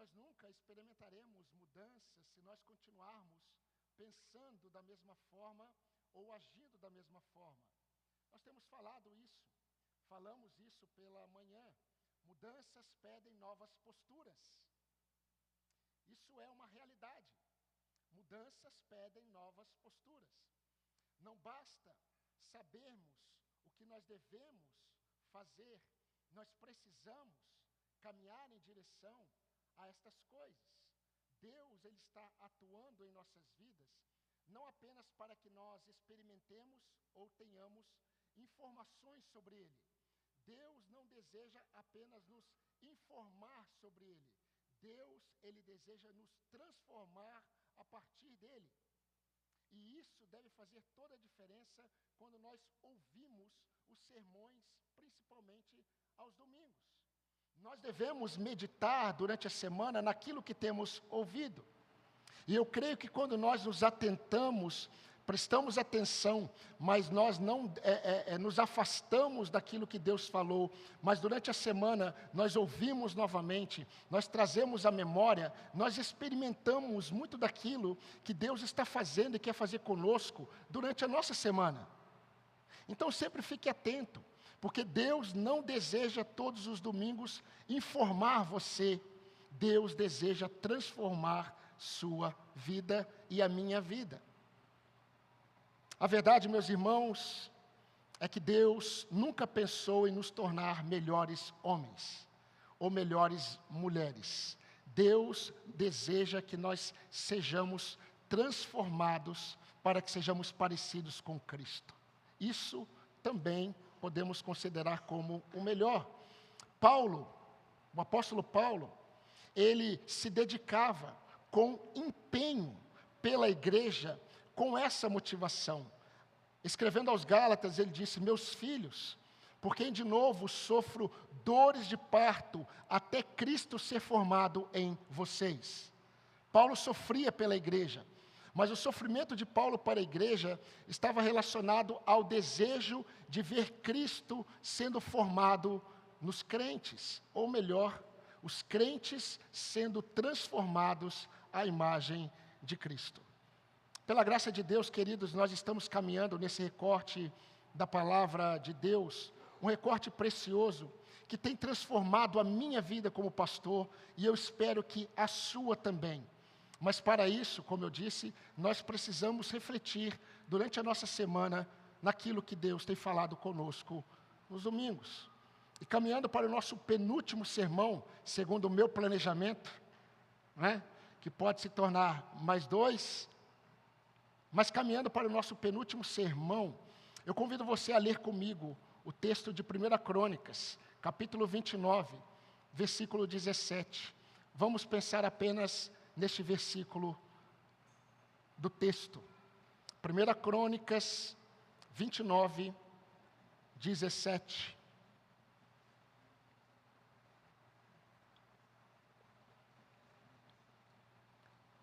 nós nunca experimentaremos mudanças se nós continuarmos pensando da mesma forma ou agindo da mesma forma. Nós temos falamos isso pela manhã. Mudanças pedem novas posturas. Isso é uma realidade. Mudanças pedem novas posturas. Não basta sabermos o que nós devemos fazer, nós precisamos caminhar em direção a estas coisas. Deus, Ele está atuando em nossas vidas, não apenas para que nós experimentemos ou tenhamos informações sobre Ele. Deus não deseja apenas nos informar sobre Ele. Deus, Ele deseja nos transformar a partir dEle. E isso deve fazer toda a diferença quando nós ouvimos os sermões, principalmente aos domingos. Nós devemos meditar durante a semana naquilo que temos ouvido. E eu creio que quando nós nos atentamos, prestamos atenção, mas nós não nos afastamos daquilo que Deus falou, mas durante a semana nós ouvimos novamente, nós trazemos à memória, nós experimentamos muito daquilo que Deus está fazendo e quer fazer conosco durante a nossa semana. Então sempre fique atento, porque Deus não deseja todos os domingos informar você, Deus deseja transformar sua vida e a minha vida. A verdade, meus irmãos, é que Deus nunca pensou em nos tornar melhores homens ou melhores mulheres. Deus deseja que nós sejamos transformados para que sejamos parecidos com Cristo. Isso também podemos considerar como o melhor. O apóstolo Paulo, ele se dedicava com empenho pela igreja, com essa motivação. Escrevendo aos Gálatas, ele disse: meus filhos, por quem de novo sofro dores de parto, até Cristo ser formado em vocês. Paulo sofria pela igreja, mas o sofrimento de Paulo para a igreja estava relacionado ao desejo de ver Cristo sendo formado nos crentes, ou melhor, os crentes sendo transformados à imagem de Cristo. Pela graça de Deus, queridos, nós estamos caminhando nesse recorte da palavra de Deus, um recorte precioso, que tem transformado a minha vida como pastor, e eu espero que a sua também. Mas para isso, como eu disse, nós precisamos refletir durante a nossa semana naquilo que Deus tem falado conosco nos domingos. E caminhando para o nosso penúltimo sermão, segundo o meu planejamento, que pode se tornar mais 2, mas caminhando para o nosso penúltimo sermão, eu convido você a ler comigo o texto de 1 Crônicas, capítulo 29, versículo 17. Vamos pensar apenas neste versículo do texto. 1 Crônicas 29, 17.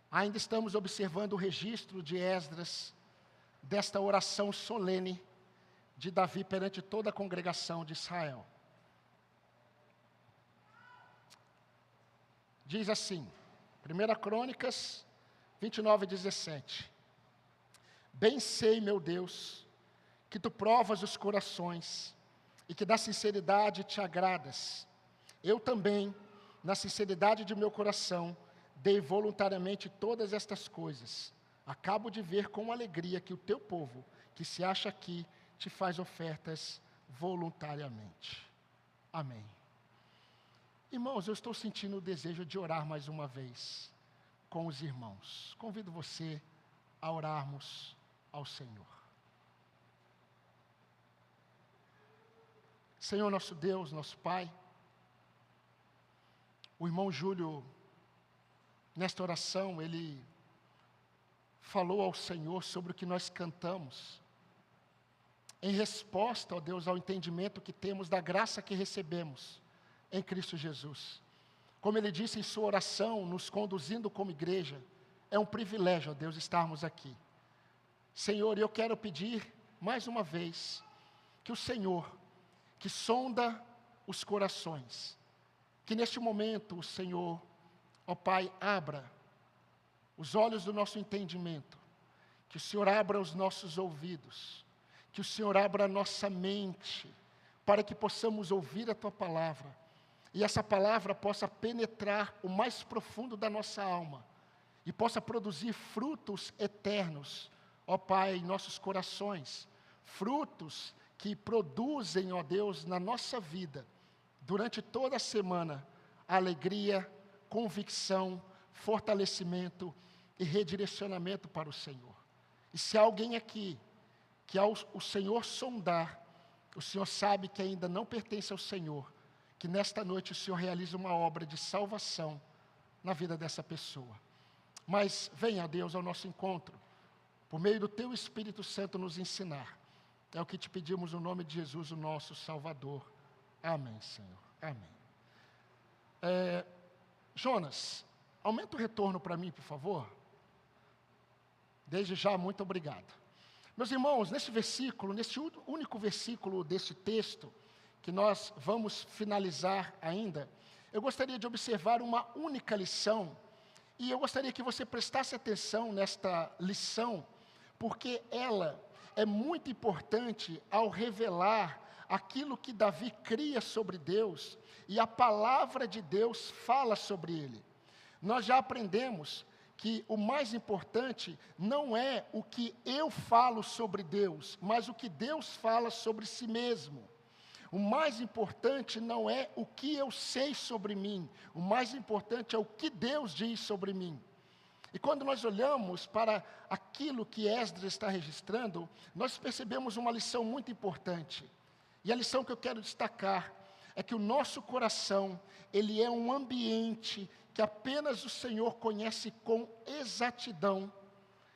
Ainda estamos observando o registro de Esdras, desta oração solene de Davi perante toda a congregação de Israel. Diz assim, 1 Crônicas 29, 17. Bem sei, meu Deus, que tu provas os corações e que da sinceridade te agradas. Eu também, na sinceridade de meu coração, dei voluntariamente todas estas coisas. Acabo de ver com alegria que o teu povo, que se acha aqui, te faz ofertas voluntariamente. Amém. Irmãos, eu estou sentindo o desejo de orar mais uma vez com os irmãos. Convido você a orarmos ao Senhor. Senhor nosso Deus, nosso Pai, o irmão Júlio, nesta oração, ele falou ao Senhor sobre o que nós cantamos, em resposta, ó Deus, ao entendimento que temos da graça que recebemos em Cristo Jesus. Como ele disse em sua oração, nos conduzindo como igreja, é um privilégio, ó Deus, estarmos aqui. Senhor, eu quero pedir mais uma vez que o Senhor, que sonda os corações, que neste momento o Senhor Ó Pai, abra os olhos do nosso entendimento, que o Senhor abra os nossos ouvidos, que o Senhor abra a nossa mente, para que possamos ouvir a Tua palavra, e essa palavra possa penetrar o mais profundo da nossa alma, e possa produzir frutos eternos, ó Pai, em nossos corações, frutos que produzem, ó Deus, na nossa vida, durante toda a semana, alegria, convicção, fortalecimento e redirecionamento para o Senhor. E se há alguém aqui, que ao o Senhor sondar, o Senhor sabe que ainda não pertence ao Senhor, que nesta noite o Senhor realize uma obra de salvação na vida dessa pessoa. Mas venha, Deus, ao nosso encontro, por meio do Teu Espírito Santo nos ensinar. É o que te pedimos no nome de Jesus, o nosso Salvador. Amém, Senhor. Amém. Jonas, aumenta o retorno para mim, por favor. Desde já, muito obrigado. Meus irmãos, nesse versículo, nesse único versículo desse texto, que nós vamos finalizar ainda, eu gostaria de observar uma única lição, e eu gostaria que você prestasse atenção nesta lição, porque ela é muito importante ao revelar aquilo que Davi cria sobre Deus, e a palavra de Deus fala sobre ele. Nós já aprendemos que o mais importante não é o que eu falo sobre Deus, mas o que Deus fala sobre si mesmo. O mais importante não é o que eu sei sobre mim, o mais importante é o que Deus diz sobre mim. E quando nós olhamos para aquilo que Esdras está registrando, nós percebemos uma lição muito importante. E a lição que eu quero destacar é que o nosso coração, ele é um ambiente que apenas o Senhor conhece com exatidão,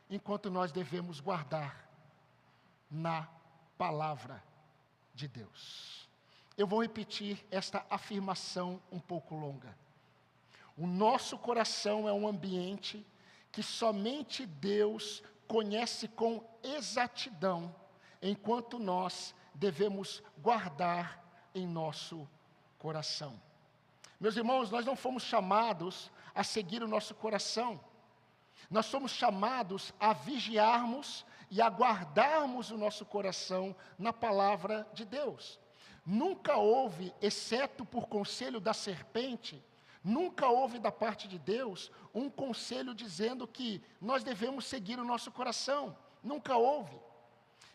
enquanto nós devemos guardar na palavra de Deus. Eu vou repetir esta afirmação um pouco longa. O nosso coração é um ambiente que somente Deus conhece com exatidão, enquanto nós devemos guardar em nosso coração. Meus irmãos, nós não fomos chamados a seguir o nosso coração. Nós somos chamados a vigiarmos e a guardarmos o nosso coração na palavra de Deus. Nunca houve, exceto por conselho da serpente, nunca houve da parte de Deus um conselho dizendo que nós devemos seguir o nosso coração. Nunca houve.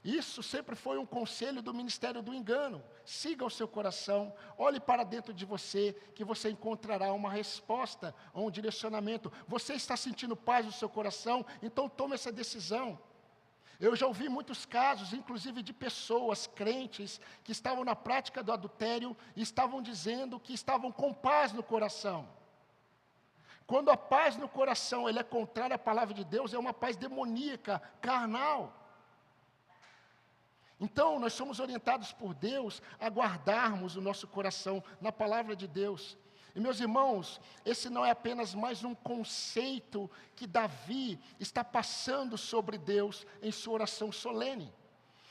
Isso sempre foi um conselho do ministério do engano. Siga o seu coração, olhe para dentro de você, que você encontrará uma resposta, um direcionamento. Você está sentindo paz no seu coração, então tome essa decisão. Eu já ouvi muitos casos, inclusive de pessoas crentes, que estavam na prática do adultério e estavam dizendo que estavam com paz no coração. Quando a paz no coração ela é contrária à palavra de Deus, é uma paz demoníaca, carnal. Então, nós somos orientados por Deus a guardarmos o nosso coração na palavra de Deus. E, meus irmãos, esse não é apenas mais um conceito que Davi está passando sobre Deus em sua oração solene.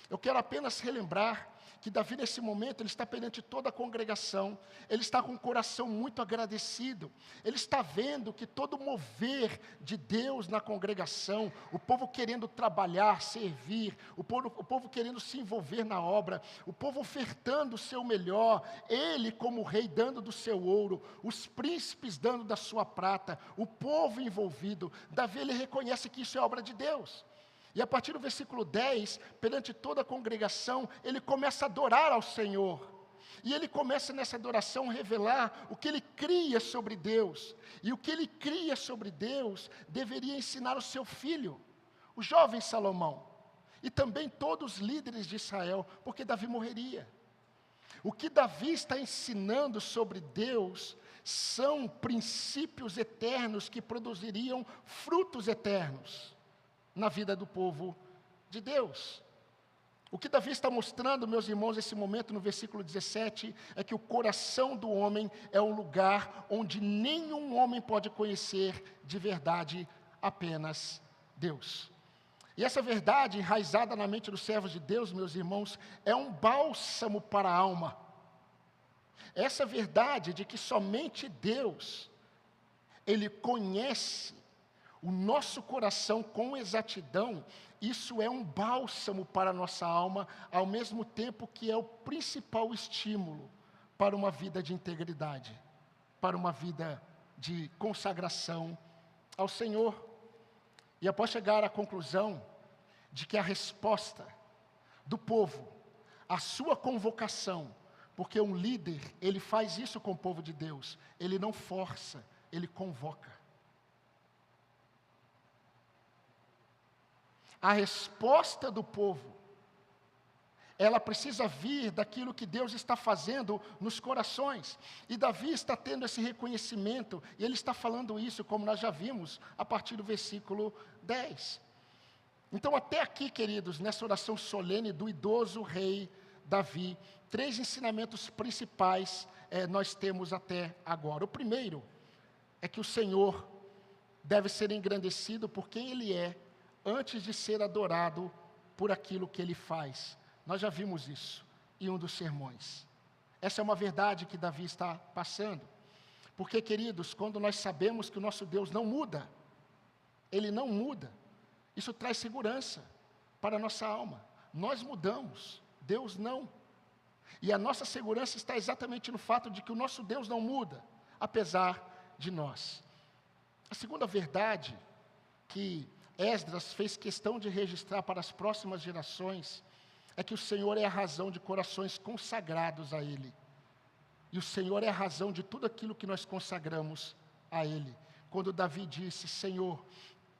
Eu quero apenas relembrar que Davi, nesse momento, ele está perante toda a congregação, ele está com o coração muito agradecido, ele está vendo que todo o mover de Deus na congregação, o povo querendo trabalhar, servir, o povo querendo se envolver na obra, o povo ofertando o seu melhor, ele como rei dando do seu ouro, os príncipes dando da sua prata, o povo envolvido. Davi, ele reconhece que isso é obra de Deus. E a partir do versículo 10, perante toda a congregação, ele começa a adorar ao Senhor. E ele começa nessa adoração a revelar o que ele cria sobre Deus. E o que ele cria sobre Deus deveria ensinar o seu filho, o jovem Salomão. E também todos os líderes de Israel, porque Davi morreria. O que Davi está ensinando sobre Deus são princípios eternos que produziriam frutos eternos na vida do povo de Deus. O que Davi está mostrando, meus irmãos, nesse momento, no versículo 17, é que o coração do homem é um lugar onde nenhum homem pode conhecer de verdade, apenas Deus. E essa verdade, enraizada na mente dos servos de Deus, meus irmãos, é um bálsamo para a alma. Essa verdade de que somente Deus Ele conhece o nosso coração com exatidão. Isso é um bálsamo para a nossa alma, ao mesmo tempo que é o principal estímulo para uma vida de integridade, para uma vida de consagração ao Senhor. E após chegar à conclusão de que a resposta do povo, a sua convocação, porque um líder, ele faz isso com o povo de Deus, ele não força, ele convoca. A resposta do povo, ela precisa vir daquilo que Deus está fazendo nos corações. E Davi está tendo esse reconhecimento, e ele está falando isso, como nós já vimos, a partir do versículo 10. Então, até aqui, queridos, nessa oração solene do idoso rei Davi, 3 ensinamentos principais nós temos até agora. O primeiro é que o Senhor deve ser engrandecido por quem Ele é, antes de ser adorado por aquilo que Ele faz. Nós já vimos isso em um dos sermões. Essa é uma verdade que Davi está passando. Porque, queridos, quando nós sabemos que o nosso Deus não muda, Ele não muda, isso traz segurança para a nossa alma. Nós mudamos, Deus não. E a nossa segurança está exatamente no fato de que o nosso Deus não muda, apesar de nós. A segunda verdade que Esdras fez questão de registrar para as próximas gerações é que o Senhor é a razão de corações consagrados a Ele. E o Senhor é a razão de tudo aquilo que nós consagramos a Ele. Quando Davi disse: Senhor,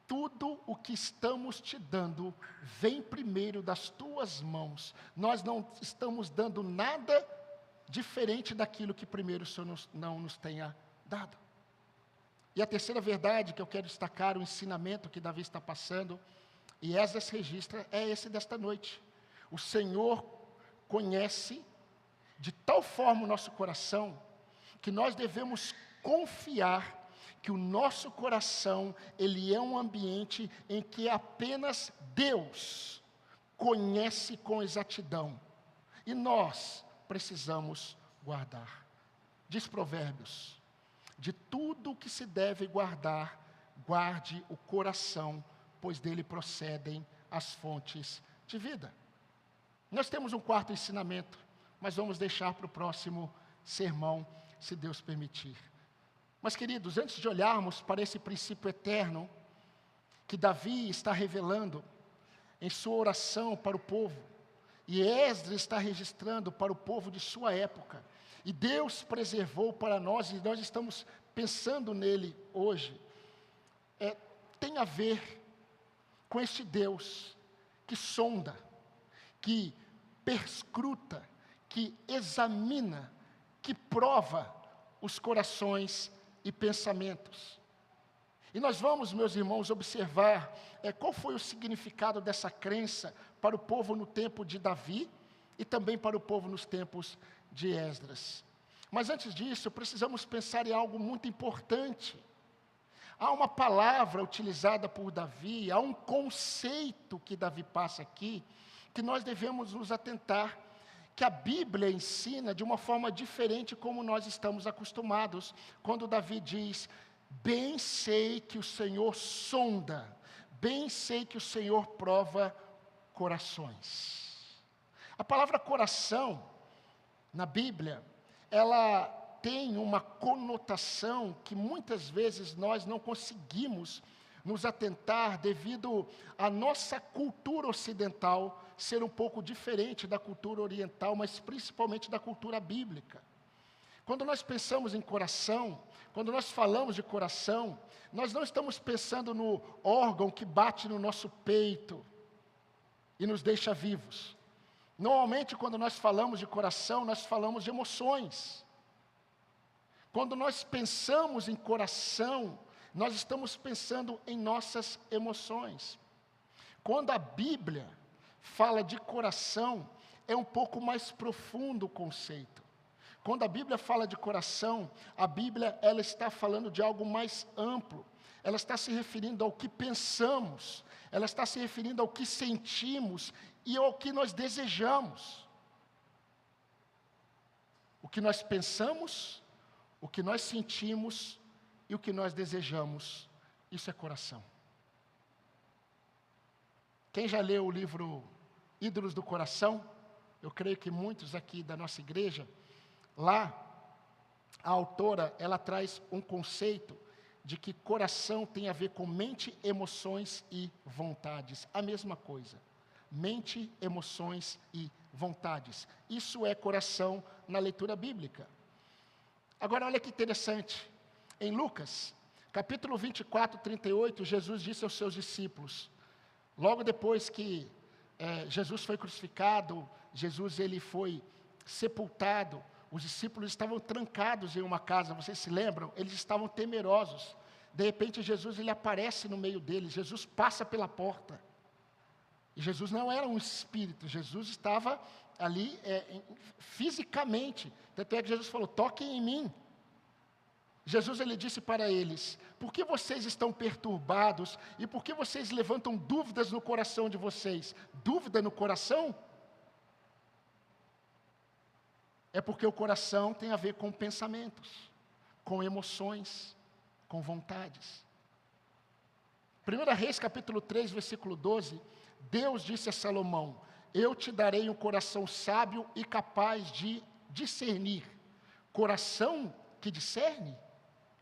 tudo o que estamos te dando vem primeiro das tuas mãos. Nós não estamos dando nada diferente daquilo que primeiro o Senhor não nos tenha dado. E a terceira verdade que eu quero destacar, o ensinamento que Davi está passando, e Esdras registra, é esse desta noite. O Senhor conhece de tal forma o nosso coração, que nós devemos confiar que o nosso coração, ele é um ambiente em que apenas Deus conhece com exatidão. E nós precisamos guardar. Diz Provérbios: de tudo o que se deve guardar, guarde o coração, pois dele procedem as fontes de vida. Nós temos um quarto ensinamento, mas vamos deixar para o próximo sermão, se Deus permitir. Mas, queridos, antes de olharmos para esse princípio eterno que Davi está revelando em sua oração para o povo, e Esdras está registrando para o povo de sua época, e Deus preservou para nós, e nós estamos pensando nele hoje, tem a ver com este Deus que sonda, que perscruta, que examina, que prova os corações e pensamentos. E nós vamos, meus irmãos, observar qual foi o significado dessa crença para o povo no tempo de Davi e também para o povo nos tempos de Esdras. Mas antes disso, precisamos pensar em algo muito importante. Há uma palavra utilizada por Davi, há um conceito que Davi passa aqui, que nós devemos nos atentar, que a Bíblia ensina de uma forma diferente como nós estamos acostumados, quando Davi diz: bem sei que o Senhor sonda, bem sei que o Senhor prova corações. A palavra coração, na Bíblia, ela tem uma conotação que muitas vezes nós não conseguimos nos atentar devido à nossa cultura ocidental ser um pouco diferente da cultura oriental, mas principalmente da cultura bíblica. Quando nós pensamos em coração, quando nós falamos de coração, nós não estamos pensando no órgão que bate no nosso peito e nos deixa vivos. Normalmente, quando nós falamos de coração, nós falamos de emoções. Quando nós pensamos em coração, nós estamos pensando em nossas emoções. Quando a Bíblia fala de coração, é um pouco mais profundo o conceito. Quando a Bíblia fala de coração, a Bíblia ela está falando de algo mais amplo. Ela está se referindo ao que pensamos, ela está se referindo ao que sentimos e ao que nós desejamos. O que nós pensamos, o que nós sentimos e o que nós desejamos. Isso é coração. Quem já leu o livro Ídolos do Coração? Eu creio que muitos aqui da nossa igreja. Lá, a autora, ela traz um conceito de que coração tem a ver com mente, emoções e vontades. A mesma coisa. Mente, emoções e vontades. Isso é coração na leitura bíblica. Agora, olha que interessante. Em Lucas, capítulo 24, 38, Jesus disse aos seus discípulos, logo depois que Jesus foi crucificado, Jesus ele foi sepultado, os discípulos estavam trancados em uma casa, vocês se lembram? Eles estavam temerosos. De repente Jesus ele aparece no meio deles, Jesus passa pela porta. E Jesus não era um espírito, Jesus estava ali fisicamente. Tanto é que Jesus falou, toquem em mim. Jesus ele disse para eles, por que vocês estão perturbados e por que vocês levantam dúvidas no coração de vocês? Dúvida no coração? É porque o coração tem a ver com pensamentos, com emoções, com vontades. 1 Reis capítulo 3, versículo 12, Deus disse a Salomão, eu te darei um coração sábio e capaz de discernir. Coração que discerne?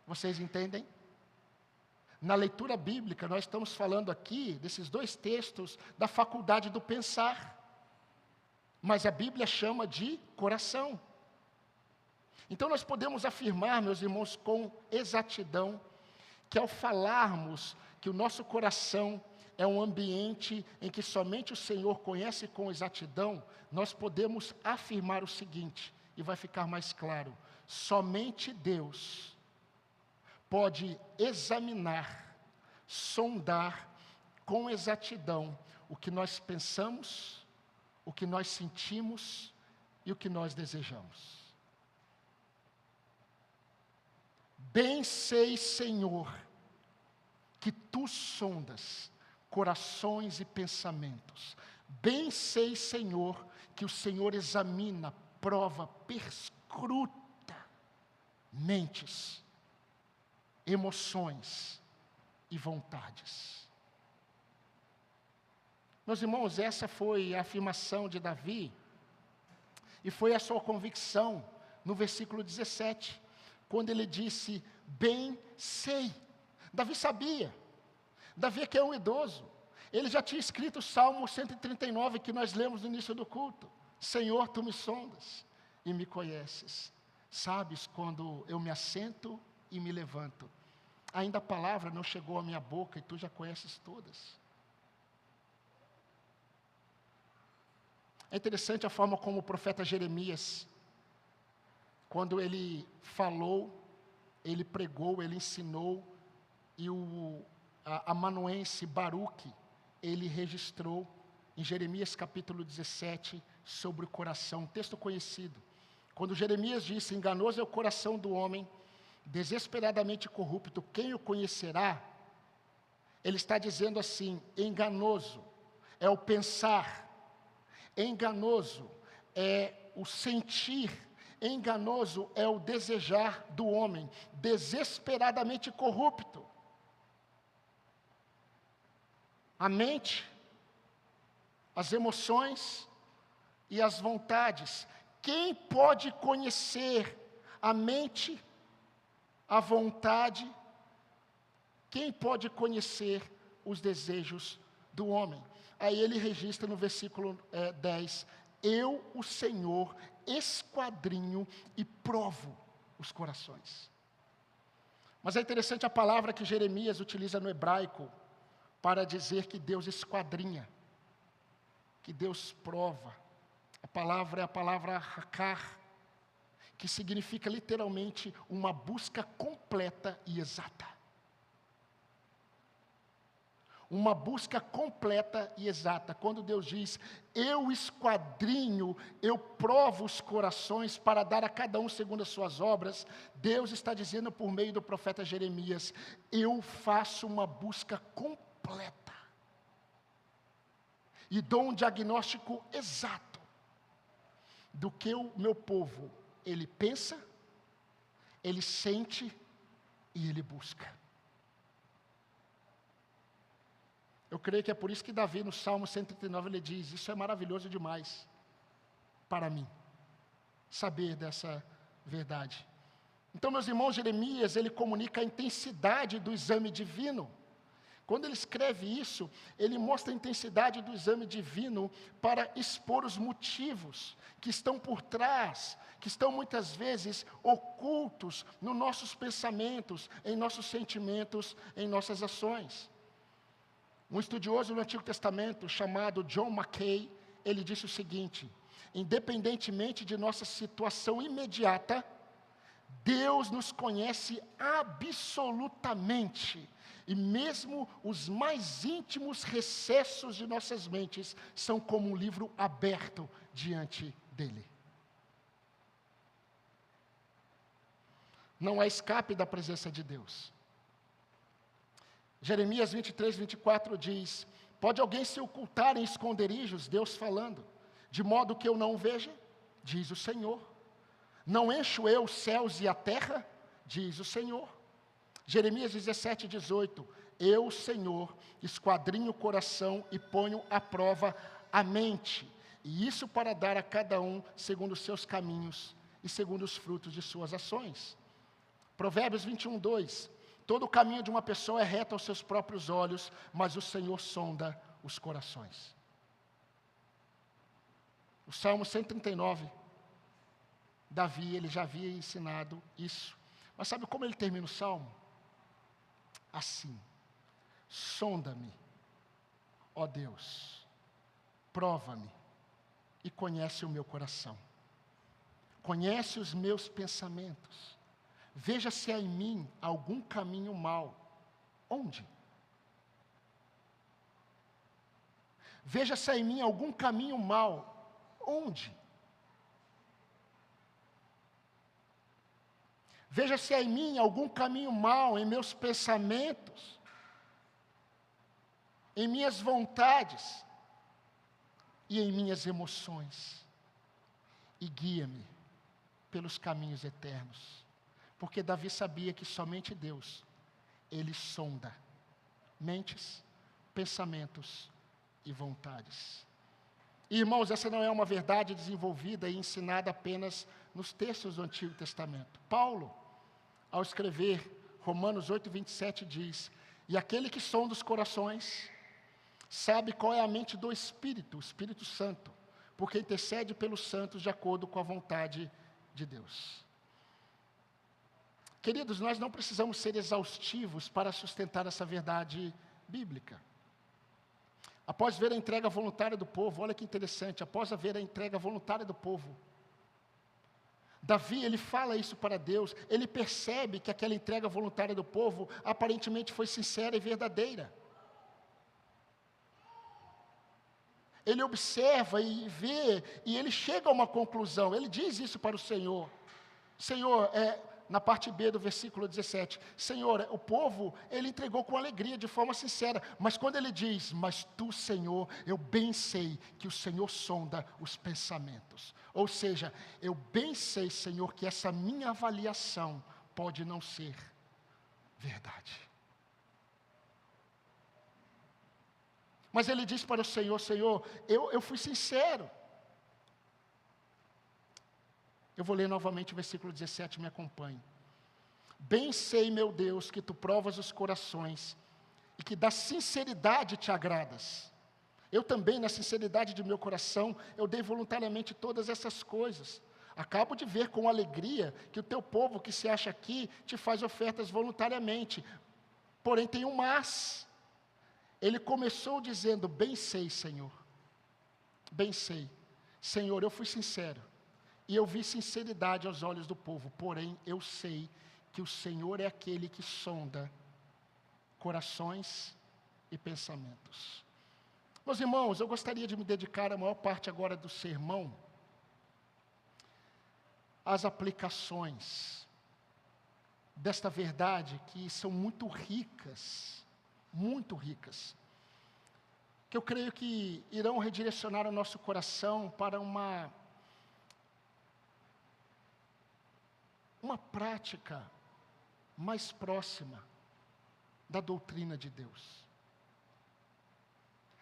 Vocês entendem? Na leitura bíblica, nós estamos falando aqui, desses dois textos, da faculdade do pensar. Mas a Bíblia chama de coração. Então nós podemos afirmar, meus irmãos, com exatidão, que ao falarmos que o nosso coração é um ambiente em que somente o Senhor conhece com exatidão, nós podemos afirmar o seguinte, e vai ficar mais claro, somente Deus pode examinar, sondar com exatidão o que nós pensamos, o que nós sentimos e o que nós desejamos. Bem sei, Senhor, que Tu sondas corações e pensamentos. Bem sei, Senhor, que o Senhor examina, prova, perscruta mentes, emoções e vontades. Meus irmãos, essa foi a afirmação de Davi, e foi a sua convicção no versículo 17, quando ele disse, bem sei. Davi sabia, Davi que é um idoso, ele já tinha escrito o Salmo 139, que nós lemos no início do culto, Senhor, Tu me sondas e me conheces, sabes quando eu me assento e me levanto. Ainda a palavra não chegou à minha boca e Tu já conheces todas. É interessante a forma como o profeta Jeremias, quando ele falou, ele pregou, ele ensinou, e o amanuense Baruque, ele registrou em Jeremias capítulo 17, sobre o coração, um texto conhecido. Quando Jeremias disse, enganoso é o coração do homem, desesperadamente corrupto, quem o conhecerá? Ele está dizendo assim, enganoso é o pensar, enganoso é o sentir, enganoso é o desejar do homem, desesperadamente corrupto. A mente, as emoções e as vontades. Quem pode conhecer a mente, a vontade? Quem pode conhecer os desejos do homem? Aí ele registra no versículo 10, eu, o Senhor, esquadrinho e provo os corações. Mas é interessante a palavra que Jeremias utiliza no hebraico, para dizer que Deus esquadrinha, que Deus prova. A palavra é a palavra hakar, que significa literalmente uma busca completa e exata. Uma busca completa e exata. Quando Deus diz, eu esquadrinho, eu provo os corações para dar a cada um segundo as suas obras, Deus está dizendo por meio do profeta Jeremias, eu faço uma busca completa e dou um diagnóstico exato do que o meu povo, ele pensa, ele sente e ele busca. Eu creio que é por isso que Davi, no Salmo 139, ele diz: isso é maravilhoso demais para mim, saber dessa verdade. Então, meus irmãos, Jeremias, ele comunica a intensidade do exame divino. Quando ele escreve isso, ele mostra a intensidade do exame divino para expor os motivos que estão por trás, que estão muitas vezes ocultos nos nossos pensamentos, em nossos sentimentos, em nossas ações. Um estudioso do Antigo Testamento, chamado John Mackay, ele disse o seguinte: independentemente de nossa situação imediata, Deus nos conhece absolutamente, e mesmo os mais íntimos recessos de nossas mentes são como um livro aberto diante dele. Não há escape da presença de Deus. Jeremias 23, 24 diz: pode alguém se ocultar em esconderijos, Deus falando, de modo que eu não o veja? Diz o Senhor. Não encho eu os céus e a terra? Diz o Senhor. Jeremias 17, 18: eu, Senhor, esquadrinho o coração e ponho à prova a mente, e isso para dar a cada um segundo os seus caminhos e segundo os frutos de suas ações. Provérbios 21, 2: todo o caminho de uma pessoa é reto aos seus próprios olhos, mas o Senhor sonda os corações. O Salmo 139, Davi, ele já havia ensinado isso. Mas sabe como ele termina o Salmo? Assim: sonda-me, ó Deus, prova-me e conhece o meu coração. Conhece os meus pensamentos. Veja se há em mim algum caminho mau. Onde? Veja se há em mim algum caminho mau. Onde? Veja se há em mim algum caminho mau em meus pensamentos, em minhas vontades e em minhas emoções. E guia-me pelos caminhos eternos. Porque Davi sabia que somente Deus, ele sonda mentes, pensamentos e vontades. E, irmãos, essa não é uma verdade desenvolvida e ensinada apenas nos textos do Antigo Testamento. Paulo, ao escrever Romanos 8, 27, diz: e aquele que sonda os corações, sabe qual é a mente do Espírito, o Espírito Santo, porque intercede pelos santos de acordo com a vontade de Deus. Queridos, nós não precisamos ser exaustivos para sustentar essa verdade bíblica. Após ver a entrega voluntária do povo, olha que interessante, após ver a entrega voluntária do povo, Davi, ele fala isso para Deus, ele percebe que aquela entrega voluntária do povo aparentemente foi sincera e verdadeira. Ele observa e vê, e ele chega a uma conclusão, ele diz isso para o Senhor. Senhor, na parte B do versículo 17, Senhor, o povo, ele entregou com alegria, de forma sincera, mas quando ele diz, mas tu, Senhor, eu bem sei que o Senhor sonda os pensamentos. Ou seja, eu bem sei, Senhor, que essa minha avaliação pode não ser verdade. Mas ele diz para o Senhor, Senhor, eu fui sincero. Eu vou ler novamente o versículo 17, me acompanhe. Bem sei, meu Deus, que tu provas os corações e que da sinceridade te agradas. Eu também, na sinceridade de meu coração, eu dei voluntariamente todas essas coisas. Acabo de ver com alegria que o teu povo que se acha aqui te faz ofertas voluntariamente. Porém tem um mas. Ele começou dizendo, bem sei, Senhor. Bem sei. Senhor, eu fui sincero. E eu vi sinceridade aos olhos do povo, porém eu sei que o Senhor é aquele que sonda corações e pensamentos. Meus irmãos, eu gostaria de me dedicar a maior parte agora do sermão às aplicações desta verdade que são muito ricas, que eu creio que irão redirecionar o nosso coração para uma prática mais próxima da doutrina de Deus.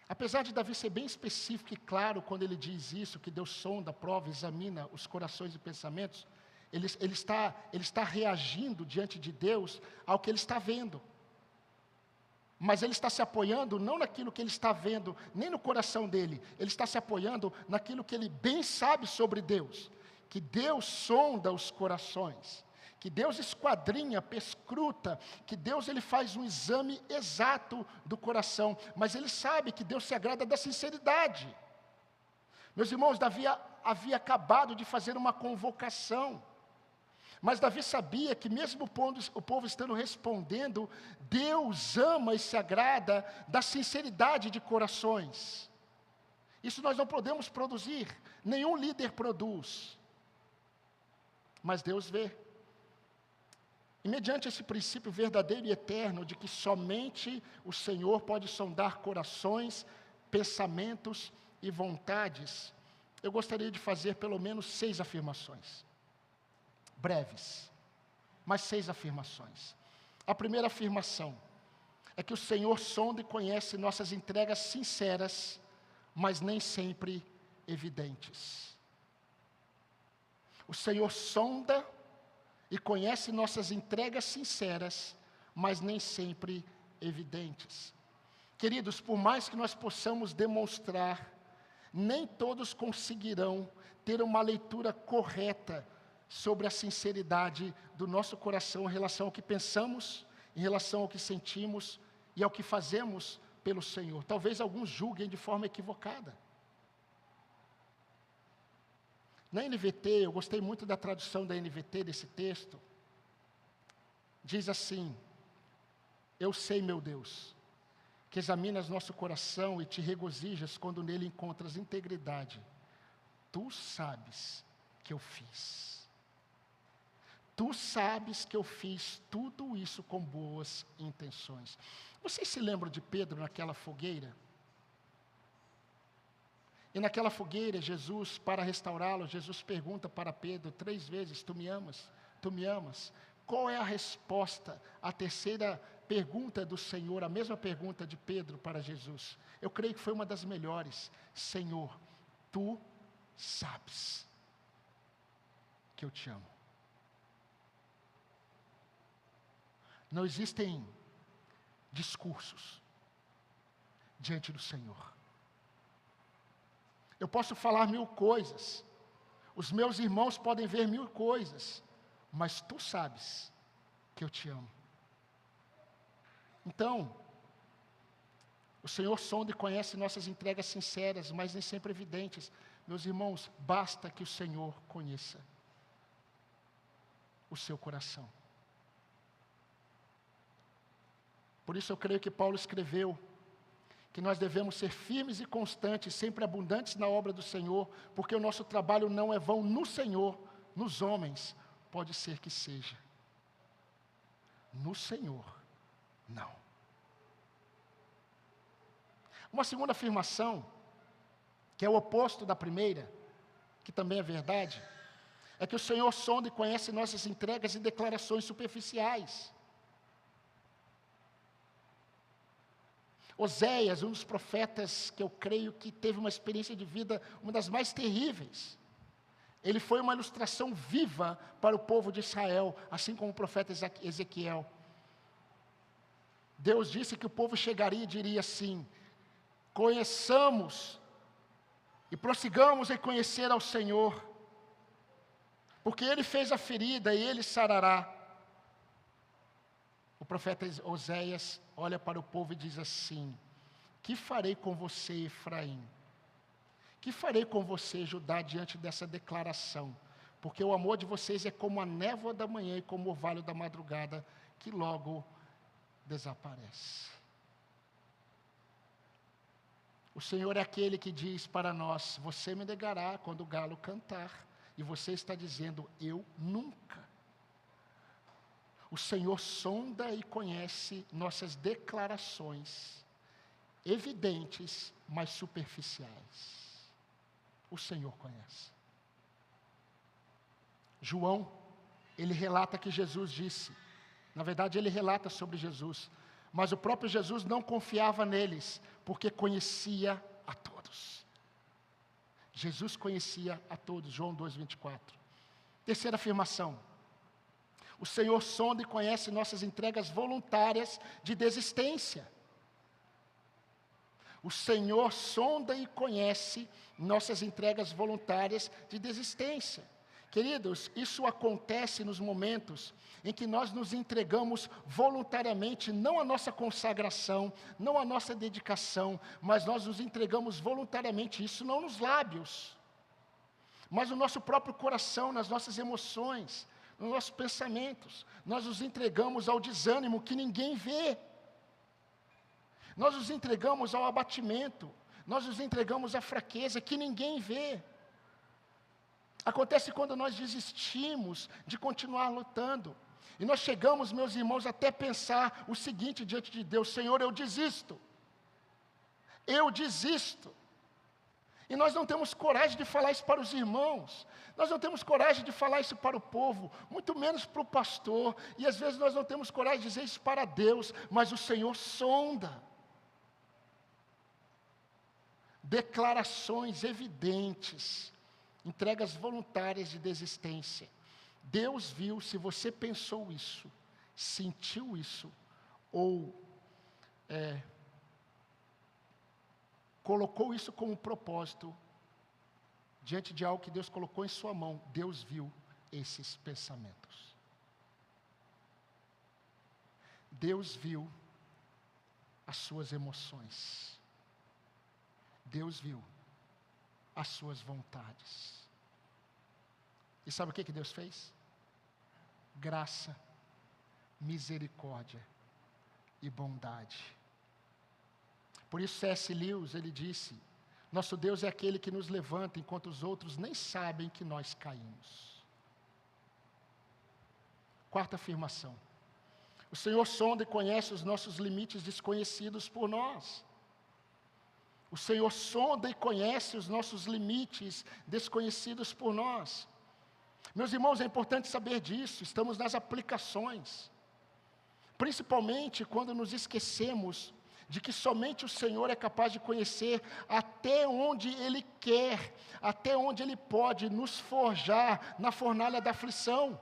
Apesar de Davi ser bem específico e claro quando ele diz isso, que Deus sonda, prova, examina os corações e pensamentos, ele está reagindo diante de Deus ao que ele está vendo. Mas ele está se apoiando não naquilo que ele está vendo, nem no coração dele. Ele está se apoiando naquilo que ele bem sabe sobre Deus. Que Deus sonda os corações. Que Deus esquadrinha, perscruta. Que Deus ele faz um exame exato do coração. Mas ele sabe que Deus se agrada da sinceridade. Meus irmãos, Davi havia acabado de fazer uma convocação. Mas Davi sabia que mesmo o povo estando respondendo, Deus ama e se agrada da sinceridade de corações. Isso nós não podemos produzir, nenhum líder produz. Mas Deus vê. E mediante esse princípio verdadeiro e eterno de que somente o Senhor pode sondar corações, pensamentos e vontades, eu gostaria de fazer pelo menos 6 afirmações. Breves, mas 6 afirmações. A primeira afirmação é que o Senhor sonda e conhece nossas entregas sinceras, mas nem sempre evidentes. O Senhor sonda e conhece nossas entregas sinceras, mas nem sempre evidentes. Queridos, por mais que nós possamos demonstrar, nem todos conseguirão ter uma leitura correta sobre a sinceridade do nosso coração em relação ao que pensamos, em relação ao que sentimos e ao que fazemos pelo Senhor. Talvez alguns julguem de forma equivocada. Na NVT, eu gostei muito da tradução da NVT desse texto. Diz assim: eu sei, meu Deus, que examinas nosso coração e te regozijas quando nele encontras integridade. Tu sabes que eu fiz. Tu sabes que eu fiz tudo isso com boas intenções. Vocês se lembram de Pedro naquela fogueira? E naquela fogueira, Jesus, para restaurá-lo, Jesus pergunta para Pedro 3 vezes: tu me amas? Tu me amas? Qual é a resposta? A terceira pergunta do Senhor, a mesma pergunta de Pedro para Jesus. Eu creio que foi uma das melhores. Senhor, tu sabes que eu te amo. Não existem discursos diante do Senhor. Eu posso falar 1000 coisas, os meus irmãos podem ver 1000 coisas, mas tu sabes que eu te amo. Então, o Senhor sonda e conhece nossas entregas sinceras, mas nem sempre evidentes. Meus irmãos, basta que o Senhor conheça o seu coração. Por isso eu creio que Paulo escreveu que nós devemos ser firmes e constantes, sempre abundantes na obra do Senhor, porque o nosso trabalho não é vão no Senhor, nos homens, pode ser que seja. No Senhor, não. Uma segunda afirmação, que é o oposto da primeira, que também é verdade, é que o Senhor sonda e conhece nossas entregas e declarações superficiais. Oséias, um dos profetas que eu creio que teve uma experiência de vida, uma das mais terríveis. Ele foi uma ilustração viva para o povo de Israel, assim como o profeta Ezequiel. Deus disse que o povo chegaria e diria assim: conheçamos e prossigamos em conhecer ao Senhor, porque Ele fez a ferida e Ele sarará. O profeta Oséias olha para o povo e diz assim: que farei com você, Efraim? Que farei com você, Judá, diante dessa declaração? Porque o amor de vocês é como a névoa da manhã e como o orvalho da madrugada, que logo desaparece. O Senhor é aquele que diz para nós: você me negará quando o galo cantar. E você está dizendo: eu nunca. O Senhor sonda e conhece nossas declarações, evidentes, mas superficiais. O Senhor conhece. João, ele relata que Jesus disse Na verdade, ele relata sobre Jesus. Mas o próprio Jesus não confiava neles, porque conhecia a todos. Jesus conhecia a todos, João 2,24. Terceira afirmação. O Senhor sonda e conhece nossas entregas voluntárias de desistência. O Senhor sonda e conhece nossas entregas voluntárias de desistência. Queridos, isso acontece nos momentos em que nós nos entregamos voluntariamente, não a nossa consagração, não a nossa dedicação, mas nós nos entregamos voluntariamente, isso não nos lábios, mas no nosso próprio coração, nas nossas emoções, nos nossos pensamentos. Nós nos entregamos ao desânimo que ninguém vê. Nós nos entregamos ao abatimento, nós nos entregamos à fraqueza que ninguém vê. Acontece quando nós desistimos de continuar lutando. E nós chegamos, meus irmãos, até pensar o seguinte diante de Deus: Senhor, eu desisto. Eu desisto. E nós não temos coragem de falar isso para os irmãos. Nós não temos coragem de falar isso para o povo, muito menos para o pastor. E às vezes nós não temos coragem de dizer isso para Deus, mas o Senhor sonda. Declarações evidentes, entregas voluntárias de desistência. Deus viu se você pensou isso, sentiu isso, ou colocou isso como propósito, diante de algo que Deus colocou em sua mão. Deus viu esses pensamentos. Deus viu as suas emoções. Deus viu as suas vontades. E sabe o que Deus fez? Graça, misericórdia e bondade. Por isso C.S. Lewis, ele disse: nosso Deus é aquele que nos levanta enquanto os outros nem sabem que nós caímos. Quarta afirmação. O Senhor sonda e conhece os nossos limites desconhecidos por nós. O Senhor sonda e conhece os nossos limites desconhecidos por nós. Meus irmãos, é importante saber disso. Estamos nas aplicações. Principalmente quando nos esquecemos de que somente o Senhor é capaz de conhecer até onde Ele quer, até onde Ele pode nos forjar na fornalha da aflição.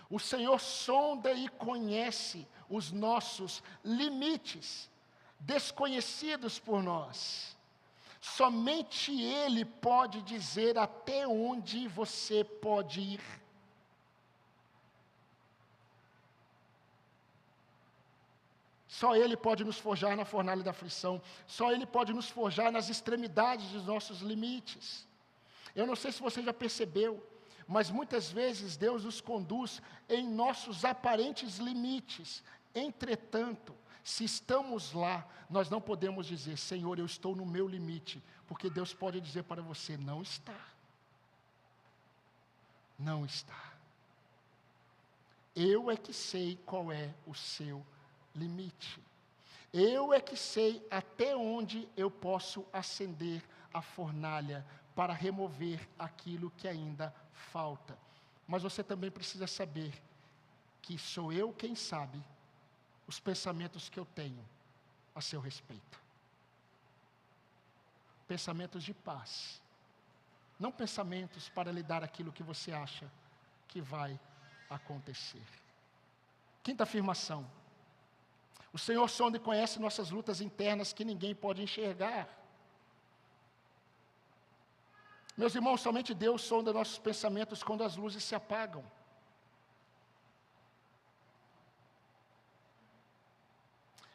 O Senhor sonda e conhece os nossos limites, desconhecidos por nós. Somente Ele pode dizer até onde você pode ir. Só Ele pode nos forjar na fornalha da aflição. Só Ele pode nos forjar nas extremidades dos nossos limites. Eu não sei se você já percebeu, mas muitas vezes Deus nos conduz em nossos aparentes limites. Entretanto, se estamos lá, nós não podemos dizer: Senhor, eu estou no meu limite, porque Deus pode dizer para você: não está. Não está. Eu é que sei qual é o seu limite. Eu é que sei até onde eu posso acender a fornalha para remover aquilo que ainda falta. Mas você também precisa saber que sou eu quem sabe os pensamentos que eu tenho a seu respeito. Pensamentos de paz. Não pensamentos para lhe dar aquilo que você acha que vai acontecer. Quinta afirmação. O Senhor sonda e conhece nossas lutas internas que ninguém pode enxergar. Meus irmãos, somente Deus sonda nossos pensamentos quando as luzes se apagam.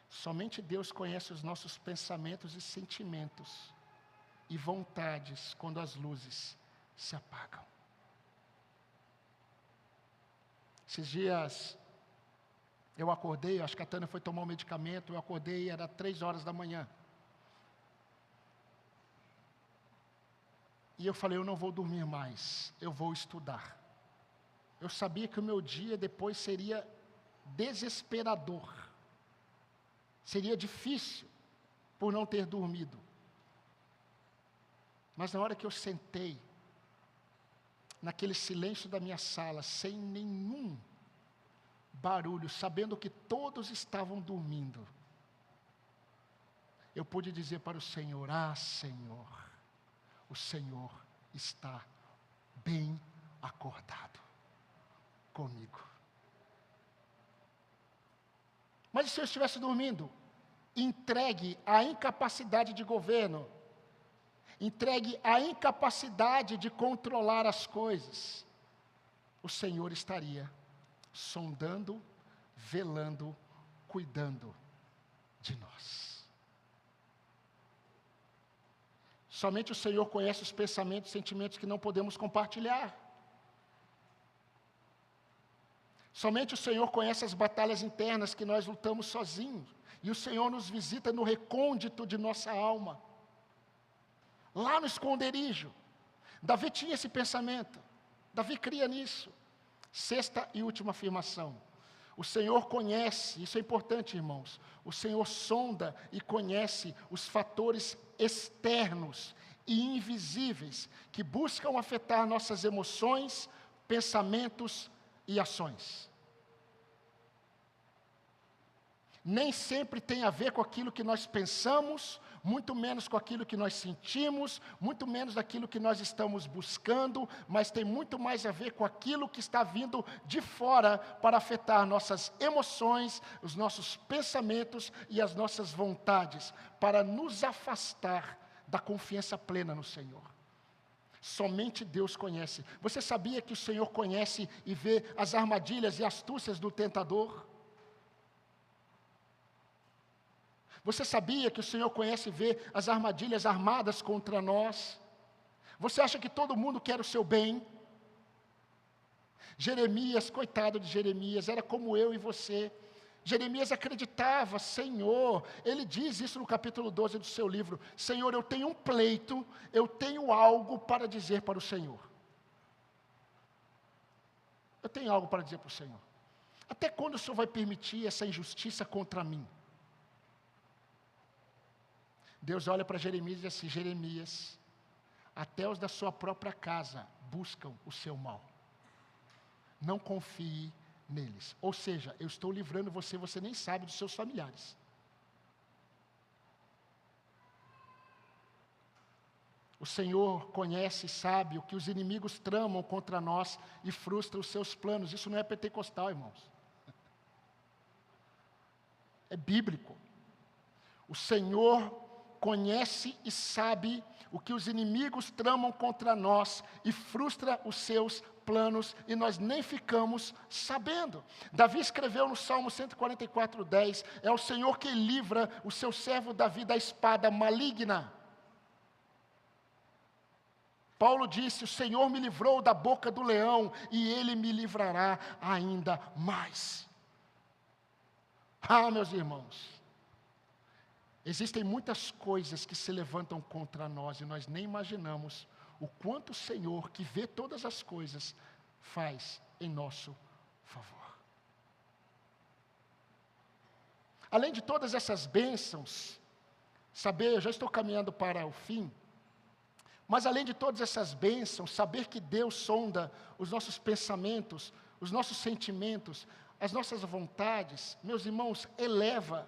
Somente Deus conhece os nossos pensamentos e sentimentos e vontades quando as luzes se apagam. Esses dias eu acordei, acho que a Tânia foi tomar um medicamento, eu acordei, era 3 horas da manhã. E eu falei: eu não vou dormir mais, eu vou estudar. Eu sabia que o meu dia depois seria desesperador. Seria difícil por não ter dormido. Mas na hora que eu sentei, naquele silêncio da minha sala, sem nenhum barulho, sabendo que todos estavam dormindo, eu pude dizer para o Senhor: ah, Senhor, o Senhor está bem acordado comigo. Mas e se eu estivesse dormindo? Entregue à incapacidade de governo, entregue à incapacidade de controlar as coisas, o Senhor estaria sondando, velando, cuidando de nós. Somente o Senhor conhece os pensamentos e sentimentos que não podemos compartilhar. Somente o Senhor conhece as batalhas internas que nós lutamos sozinhos. E o Senhor nos visita no recôndito de nossa alma. Lá no esconderijo. Davi tinha esse pensamento. Davi cria nisso. Sexta e última afirmação. O Senhor conhece, isso é importante, irmãos. O Senhor sonda e conhece os fatores externos e invisíveis que buscam afetar nossas emoções, pensamentos e ações. Nem sempre tem a ver com aquilo que nós pensamos, muito menos com aquilo que nós sentimos, muito menos daquilo que nós estamos buscando, mas tem muito mais a ver com aquilo que está vindo de fora para afetar nossas emoções, os nossos pensamentos e as nossas vontades, para nos afastar da confiança plena no Senhor. Somente Deus conhece. Você sabia que o Senhor conhece e vê as armadilhas e astúcias do tentador? Você sabia que o Senhor conhece e vê as armadilhas armadas contra nós? Você acha que todo mundo quer o seu bem? Jeremias, coitado de Jeremias, era como eu e você. Jeremias acreditava: Senhor, ele diz isso no capítulo 12 do seu livro: Senhor, eu tenho um pleito, eu tenho algo para dizer para o Senhor. Eu tenho algo para dizer para o Senhor. Até quando o Senhor vai permitir essa injustiça contra mim? Deus olha para Jeremias e diz assim: Jeremias, até os da sua própria casa buscam o seu mal. Não confie neles. Ou seja, eu estou livrando você, você nem sabe dos seus familiares. O Senhor conhece e sabe o que os inimigos tramam contra nós e frustra os seus planos. Isso não é pentecostal, irmãos. É bíblico. O Senhor conhece e sabe o que os inimigos tramam contra nós e frustra os seus planos, e nós nem ficamos sabendo. Davi escreveu no Salmo 144:10, é o Senhor que livra o seu servo Davi da espada maligna. Paulo disse: o Senhor me livrou da boca do leão, e ele me livrará ainda mais. Ah, meus irmãos, existem muitas coisas que se levantam contra nós e nós nem imaginamos o quanto o Senhor, que vê todas as coisas, faz em nosso favor. Além de todas essas bênçãos, saber, eu já estou caminhando para o fim, mas além de todas essas bênçãos, saber que Deus sonda os nossos pensamentos, os nossos sentimentos, as nossas vontades, meus irmãos, eleva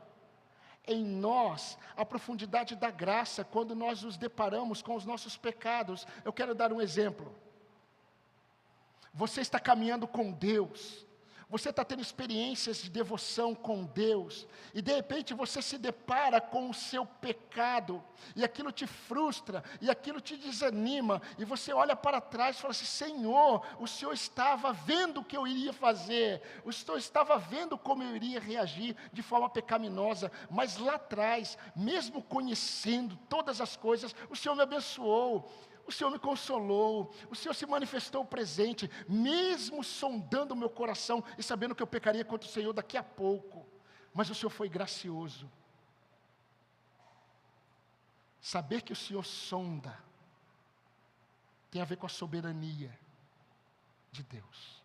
em nós a profundidade da graça quando nós nos deparamos com os nossos pecados. Eu quero dar um exemplo. Você está caminhando com Deus, você está tendo experiências de devoção com Deus, e de repente você se depara com o seu pecado, e aquilo te frustra, e aquilo te desanima, e você olha para trás e fala assim: Senhor, o Senhor estava vendo o que eu iria fazer, o Senhor estava vendo como eu iria reagir de forma pecaminosa, mas lá atrás, mesmo conhecendo todas as coisas, o Senhor me abençoou, o Senhor me consolou, o Senhor se manifestou presente, mesmo sondando o meu coração e sabendo que eu pecaria contra o Senhor daqui a pouco, mas o Senhor foi gracioso. Saber que o Senhor sonda tem a ver com a soberania de Deus.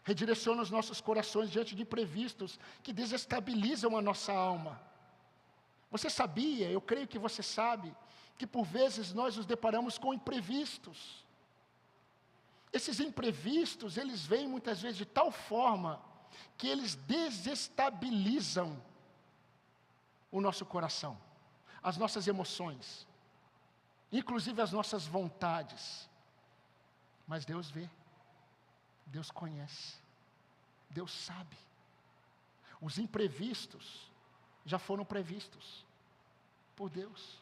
Redireciona os nossos corações diante de imprevistos que desestabilizam a nossa alma. Você sabia, eu creio que você sabe, que por vezes nós nos deparamos com imprevistos. esses imprevistos, eles vêm muitas vezes de tal forma que eles desestabilizam o nosso coração, as nossas emoções, inclusive as nossas vontades. Mas Deus vê, Deus conhece, Deus sabe. Os imprevistos já foram previstos por Deus.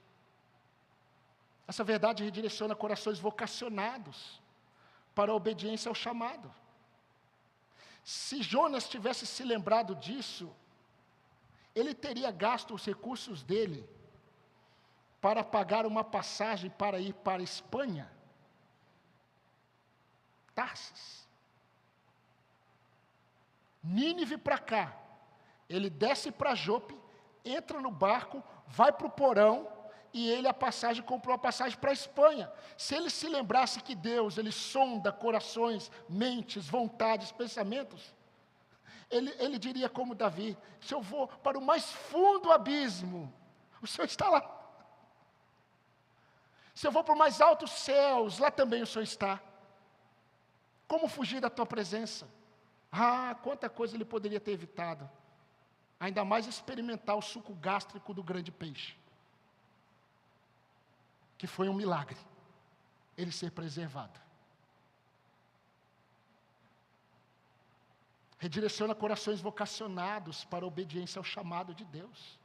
Essa verdade redireciona corações vocacionados para a obediência ao chamado. Se Jonas tivesse se lembrado disso, ele teria gasto os recursos dele para pagar uma passagem para ir para a Espanha, Tarsis. Nínive para cá. Ele desce para Jope, entra no barco, vai para o porão, e ele comprou a passagem para a Espanha. Se ele se lembrasse que Deus, ele sonda corações, mentes, vontades, pensamentos, ele diria como Davi: se eu vou para o mais fundo abismo, o Senhor está lá. Se eu vou para os mais altos céus, lá também o Senhor está. Como fugir da tua presença? Ah, quanta coisa ele poderia ter evitado. Ainda mais experimentar o suco gástrico do grande peixe, que foi um milagre, ele ser preservado. Redireciona corações vocacionados para a obediência ao chamado de Deus.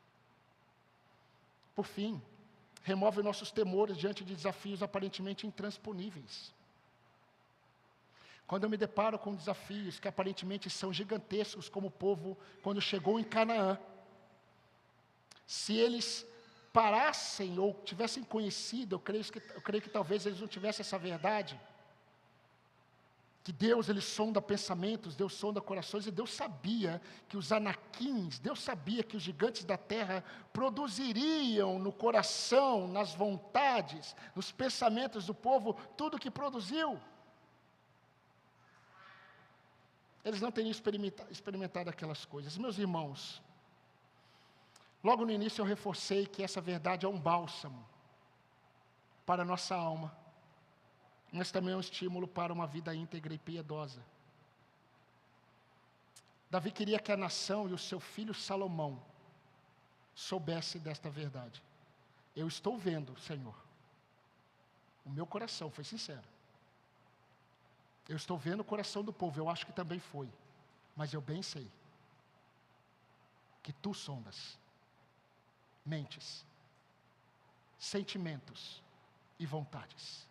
Por fim, remove nossos temores diante de desafios aparentemente intransponíveis. Quando eu me deparo com desafios que aparentemente são gigantescos, como o povo quando chegou em Canaã, se eles parassem ou tivessem conhecido, eu creio que talvez eles não tivessem essa verdade, que Deus, ele sonda pensamentos, Deus sonda corações, e Deus sabia que os anaquins, Deus sabia que os gigantes da terra produziriam no coração, nas vontades, nos pensamentos do povo, tudo que produziu. Eles não teriam experimentado aquelas coisas. Meus irmãos, logo no início eu reforcei que essa verdade é um bálsamo para a nossa alma, mas também é um estímulo para uma vida íntegra e piedosa. Davi queria que a nação e o seu filho Salomão soubessem desta verdade. Eu estou vendo, Senhor. O meu coração foi sincero. Eu estou vendo o coração do povo, eu acho que também foi. Mas eu bem sei que tu sondas mentes, sentimentos e vontades.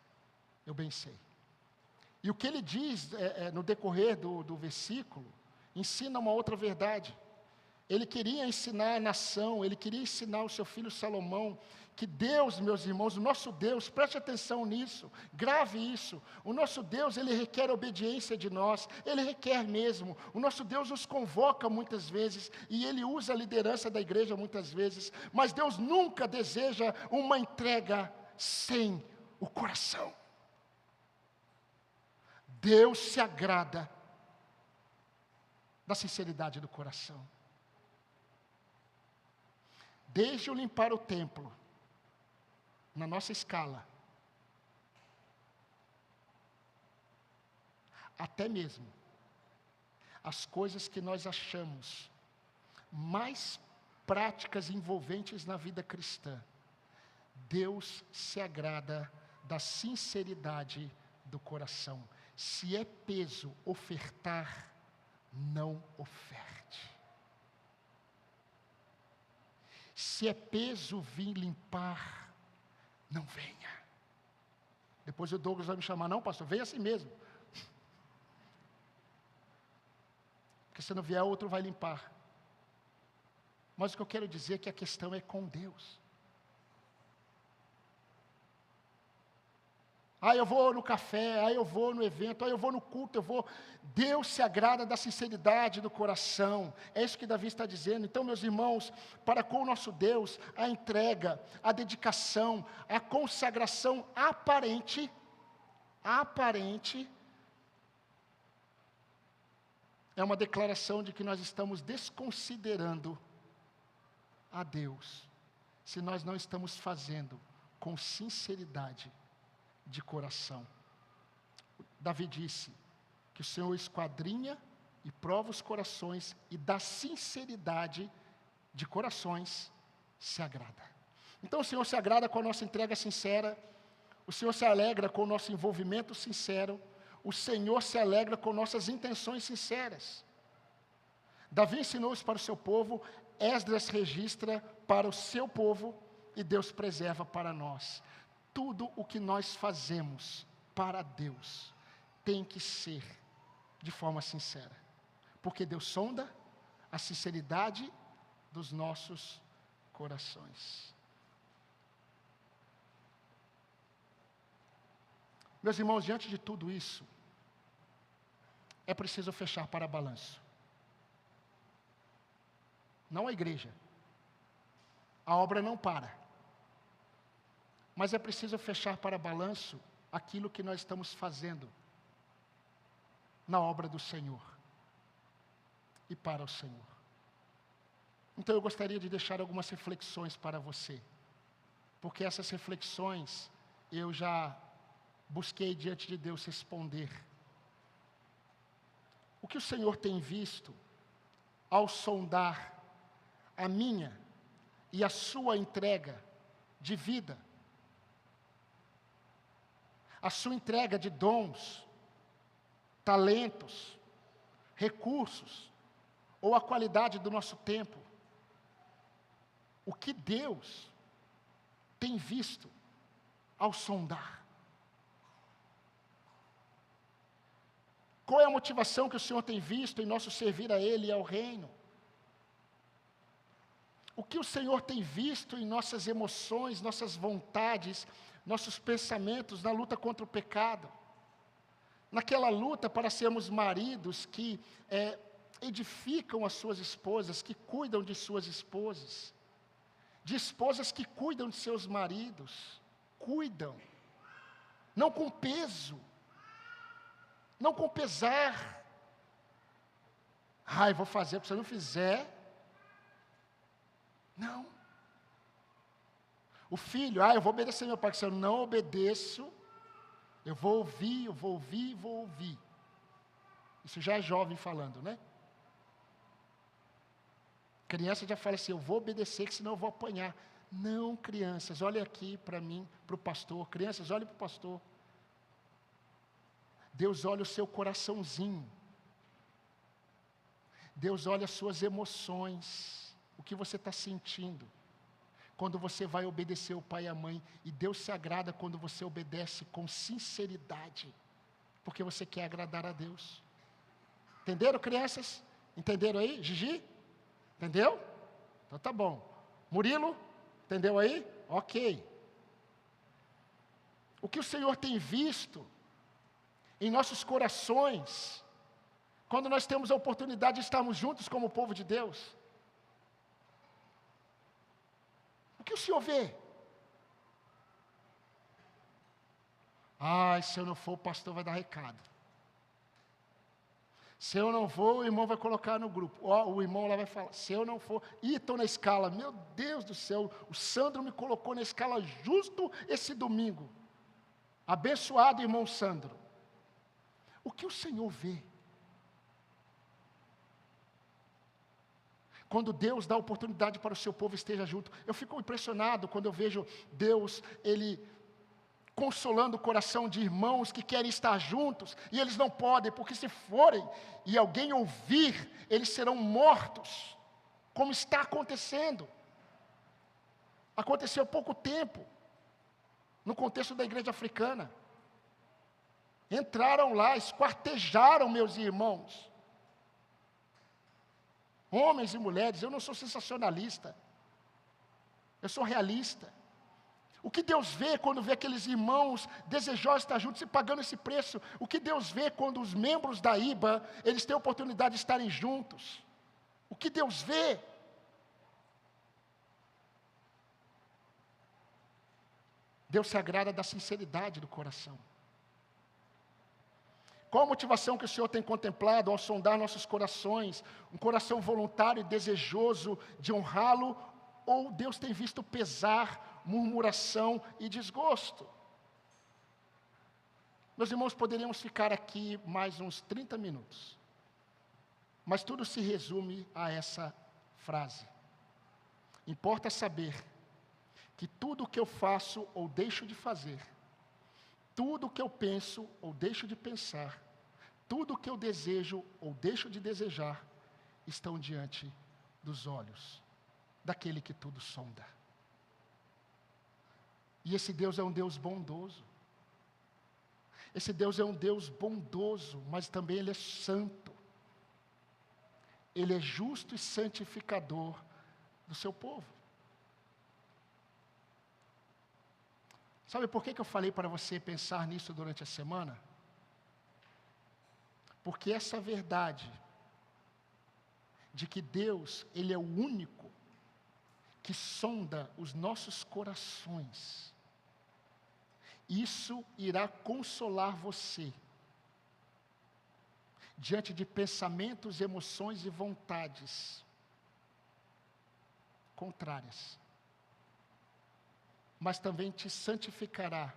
Eu bem sei. E o que ele diz no decorrer do versículo, ensina uma outra verdade. Ele queria ensinar a nação, ele queria ensinar o seu filho Salomão, que Deus, meus irmãos, o nosso Deus, preste atenção nisso, grave isso, o nosso Deus, ele requer obediência de nós, ele requer mesmo, o nosso Deus nos convoca muitas vezes, e ele usa a liderança da igreja muitas vezes, mas Deus nunca deseja uma entrega sem o coração. Deus se agrada da sinceridade do coração. Desde o limpar o templo, na nossa escala, até mesmo as coisas que nós achamos mais práticas e envolventes na vida cristã, Deus se agrada da sinceridade do coração. Se é peso ofertar, não oferte. Se é peso vir limpar, não venha. Depois o Douglas vai me chamar: não, pastor, venha assim mesmo. Porque se não vier, outro vai limpar. Mas o que eu quero dizer é que a questão é com Deus. Eu vou no café, eu vou no evento, eu vou no culto, Deus se agrada da sinceridade do coração. É isso que Davi está dizendo. Então, meus irmãos, para com o nosso Deus, a entrega, a dedicação, a consagração aparente, é uma declaração de que nós estamos desconsiderando a Deus, se nós não estamos fazendo com sinceridade de coração. Davi disse que o Senhor esquadrinha e prova os corações e da sinceridade de corações se agrada. Então o Senhor se agrada com a nossa entrega sincera, o Senhor se alegra com o nosso envolvimento sincero, o Senhor se alegra com nossas intenções sinceras. Davi ensinou isso para o seu povo, Esdras registra para o seu povo e Deus preserva para nós. Tudo o que nós fazemos para Deus tem que ser de forma sincera, porque Deus sonda a sinceridade dos nossos corações. Meus irmãos, diante de tudo isso, é preciso fechar para balanço. Não a igreja. A obra não para. Mas é preciso fechar para balanço aquilo que nós estamos fazendo na obra do Senhor e para o Senhor. Então eu gostaria de deixar algumas reflexões para você, porque essas reflexões eu já busquei diante de Deus responder. O que o Senhor tem visto ao sondar a minha e a sua entrega de vida, a sua entrega de dons, talentos, recursos, ou a qualidade do nosso tempo? O que Deus tem visto ao sondar? Qual é a motivação que o Senhor tem visto em nosso servir a Ele e ao reino? O que o Senhor tem visto em nossas emoções, nossas vontades, nossos pensamentos na luta contra o pecado? Naquela luta para sermos maridos que edificam as suas esposas, que cuidam de suas esposas, de esposas que cuidam de seus maridos, cuidam, não com peso, não com pesar. Eu vou fazer, porque se eu não fizer, não. O filho, eu vou obedecer meu pai, porque se eu não obedeço, eu vou ouvir. Isso já é jovem falando, né? Criança já fala assim, eu vou obedecer, que senão eu vou apanhar. Não, crianças, olhem aqui para mim, para o pastor. Crianças, olhem para o pastor. Deus olha o seu coraçãozinho. Deus olha as suas emoções, o que você está sentindo, quando você vai obedecer o pai e a mãe, e Deus se agrada quando você obedece com sinceridade, porque você quer agradar a Deus. Entenderam, crianças? Entenderam aí? Gigi? Entendeu? Então tá bom. Murilo? Entendeu aí? Ok. O que o Senhor tem visto em nossos corações, quando nós temos a oportunidade de estarmos juntos como povo de Deus? O que o Senhor vê? Se eu não for, o pastor vai dar recado. Se eu não vou, o irmão vai colocar no grupo. O irmão lá vai falar, se eu não for, estou na escala. Meu Deus do céu, o Sandro me colocou na escala justo esse domingo. Abençoado, irmão Sandro. O que o Senhor vê? Quando Deus dá oportunidade para o seu povo esteja junto. Eu fico impressionado quando eu vejo Deus, Ele consolando o coração de irmãos que querem estar juntos, e eles não podem, porque se forem, e alguém ouvir, eles serão mortos, como está acontecendo. Aconteceu há pouco tempo, no contexto da igreja africana. Entraram lá, esquartejaram meus irmãos. Homens e mulheres, eu não sou sensacionalista, eu sou realista. O que Deus vê quando vê aqueles irmãos desejosos de estar juntos e pagando esse preço? O que Deus vê quando os membros da IBA, eles têm a oportunidade de estarem juntos? O que Deus vê? Deus se agrada da sinceridade do coração. Qual a motivação que o Senhor tem contemplado ao sondar nossos corações? Um coração voluntário e desejoso de honrá-lo? Ou Deus tem visto pesar, murmuração e desgosto? Meus irmãos, poderíamos ficar aqui mais uns 30 minutos. Mas tudo se resume a essa frase. Importa saber que tudo o que eu faço ou deixo de fazer, tudo o que eu penso ou deixo de pensar, tudo o que eu desejo ou deixo de desejar, estão diante dos olhos daquele que tudo sonda. E esse Deus é um Deus bondoso. Esse Deus é um Deus bondoso, mas também Ele é santo. Ele é justo e santificador do seu povo. Sabe por que eu falei para você pensar nisso durante a semana? Porque essa verdade de que Deus, Ele é o único que sonda os nossos corações, isso irá consolar você diante de pensamentos, emoções e vontades contrárias. Mas também te santificará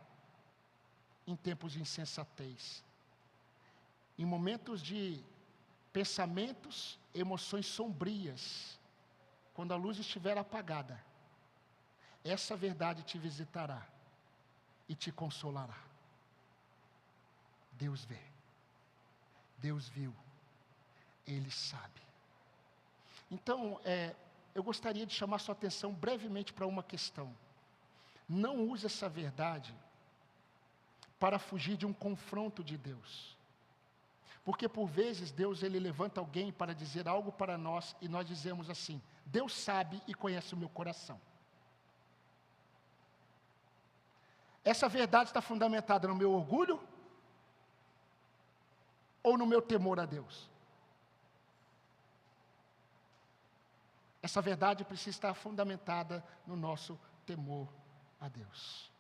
em tempos de insensatez. Em momentos de pensamentos, emoções sombrias, quando a luz estiver apagada, essa verdade te visitará e te consolará. Deus vê, Deus viu, Ele sabe. Então, eu gostaria de chamar sua atenção brevemente para uma questão. Não use essa verdade para fugir de um confronto de Deus. Porque por vezes Deus ele levanta alguém para dizer algo para nós e nós dizemos assim: Deus sabe e conhece o meu coração. Essa verdade está fundamentada no meu orgulho ou no meu temor a Deus? Essa verdade precisa estar fundamentada no nosso temor a Deus.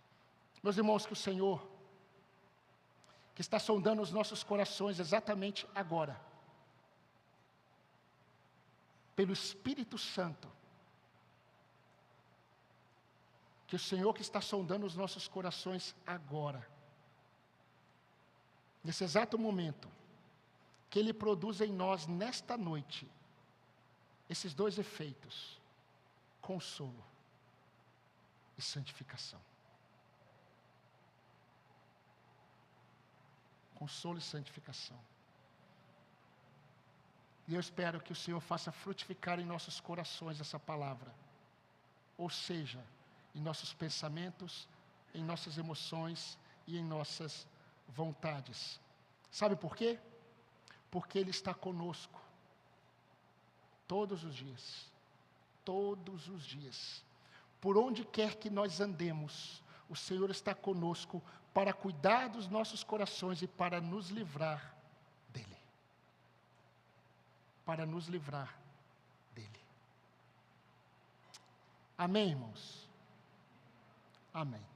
Meus irmãos, que o Senhor, que está sondando os nossos corações exatamente agora, pelo Espírito Santo, que o Senhor que está sondando os nossos corações agora, nesse exato momento, que Ele produza em nós nesta noite, esses dois efeitos: consolo e santificação. Consolo e santificação. E eu espero que o Senhor faça frutificar em nossos corações essa palavra. Ou seja, em nossos pensamentos, em nossas emoções e em nossas vontades. Sabe por quê? Porque Ele está conosco todos os dias. Todos os dias. Por onde quer que nós andemos, o Senhor está conosco para cuidar dos nossos corações e para nos livrar dele. Para nos livrar dele. Amém, irmãos? Amém.